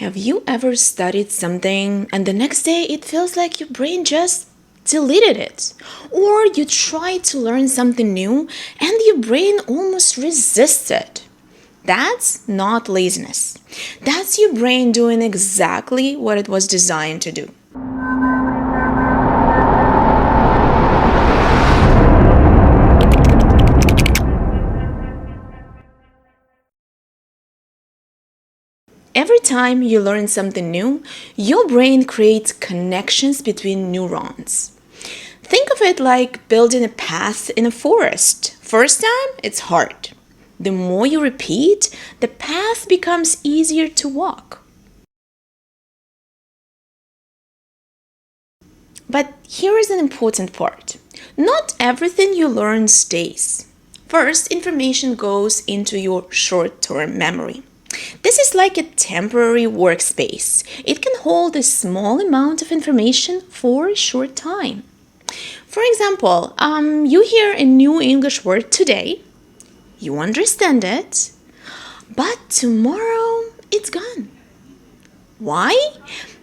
Have you ever studied something and the next day it feels like your brain just deleted it? Or you try to learn something new and your brain almost resists it? That's not laziness. That's your brain doing exactly what it was designed to do. Every time you learn something new, your brain creates connections between neurons. Think of it like building a path in a forest. First time, it's hard. The more you repeat, the path becomes easier to walk. But here is an important part. Not everything you learn stays. First, information goes into your short-term memory. This is like a temporary workspace. It can hold a small amount of information for a short time. For example, you hear a new English word today, you understand it, but tomorrow it's gone. Why?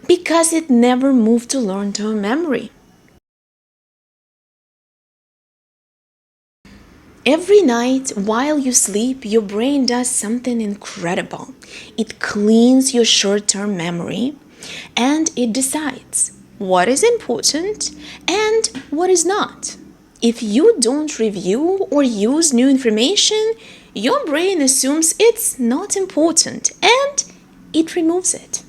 Because it never moved to long-term memory. Every night while you sleep, your brain does something incredible. It cleans your short-term memory and it decides what is important and what is not. If you don't review or use new information, your brain assumes it's not important and it removes it.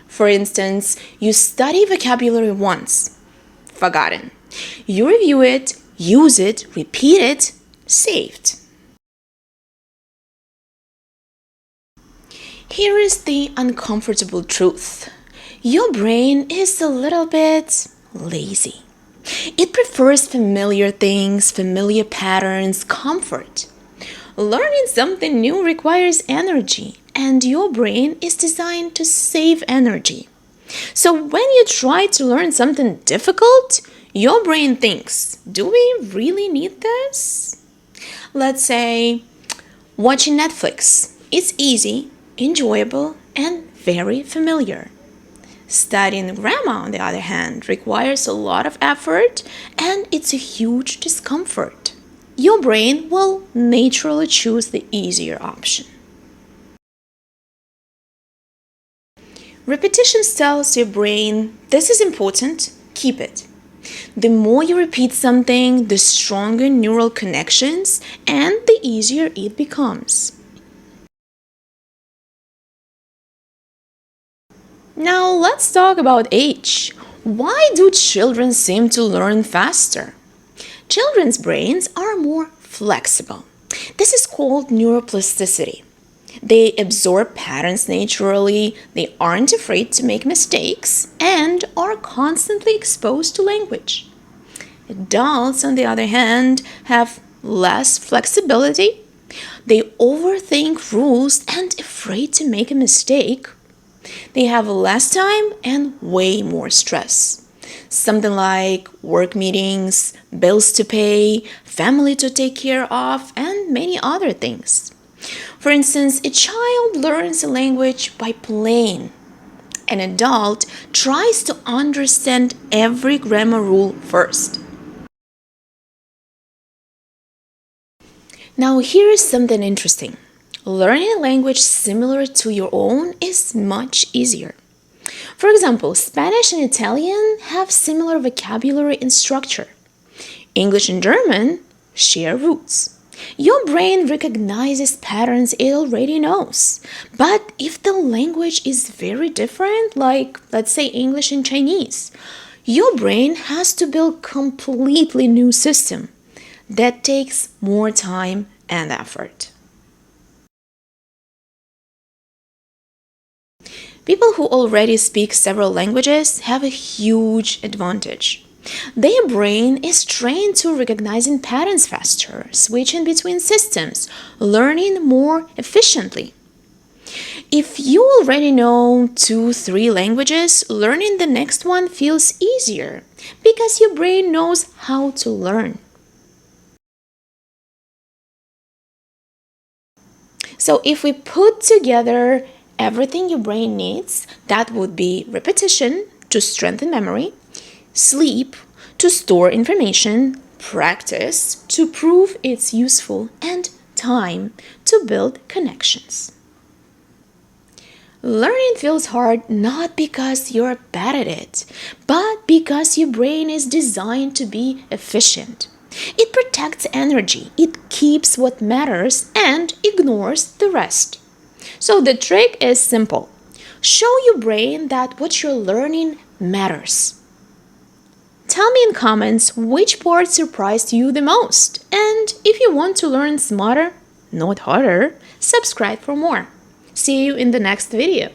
For instance, you study vocabulary once, forgotten. You review it, use it, repeat it, saved. Here is the uncomfortable truth. Your brain is a little bit lazy. It prefers familiar things, familiar patterns, comfort. Learning something new requires energy, and your brain is designed to save energy. So when you try to learn something difficult, your brain thinks, do we really need this? Let's say watching Netflix. It's easy, enjoyable, and very familiar. Studying grammar, on the other hand, requires a lot of effort and it's a huge discomfort. Your brain will naturally choose the easier option. Repetition tells your brain, this is important, keep it. The more you repeat something, the stronger neural connections and the easier it becomes. Now let's talk about age. Why do children seem to learn faster? Children's brains are more flexible. This is called neuroplasticity. They absorb patterns naturally, they aren't afraid to make mistakes, and are constantly exposed to language. Adults, on the other hand, have less flexibility. They overthink rules and afraid to make a mistake. They have less time and way more stress. Something like work meetings, bills to pay, family to take care of, and many other things. For instance, a child learns a language by playing. An adult tries to understand every grammar rule first. Now, here is something interesting. Learning a language similar to your own is much easier. For example, Spanish and Italian have similar vocabulary and structure. English and German share roots. Your brain recognizes patterns it already knows. But if the language is very different, like let's say English and Chinese, your brain has to build completely new system. That takes more time and effort. People who already speak several languages have a huge advantage. Their brain is trained to recognizing patterns faster, switching between systems, learning more efficiently. If you already know 2, 3 languages, learning the next one feels easier because your brain knows how to learn. So if we put together everything your brain needs. That would be repetition to strengthen memory, sleep to store information, practice to prove it's useful, and time to build connections. Learning feels hard not because you're bad at it, but because your brain is designed to be efficient. It protects energy, it keeps what matters, and ignores the rest. So the trick is simple. Show your brain that what you're learning matters. Tell me in comments which part surprised you the most. And if you want to learn smarter, not harder, subscribe for more. See you in the next video.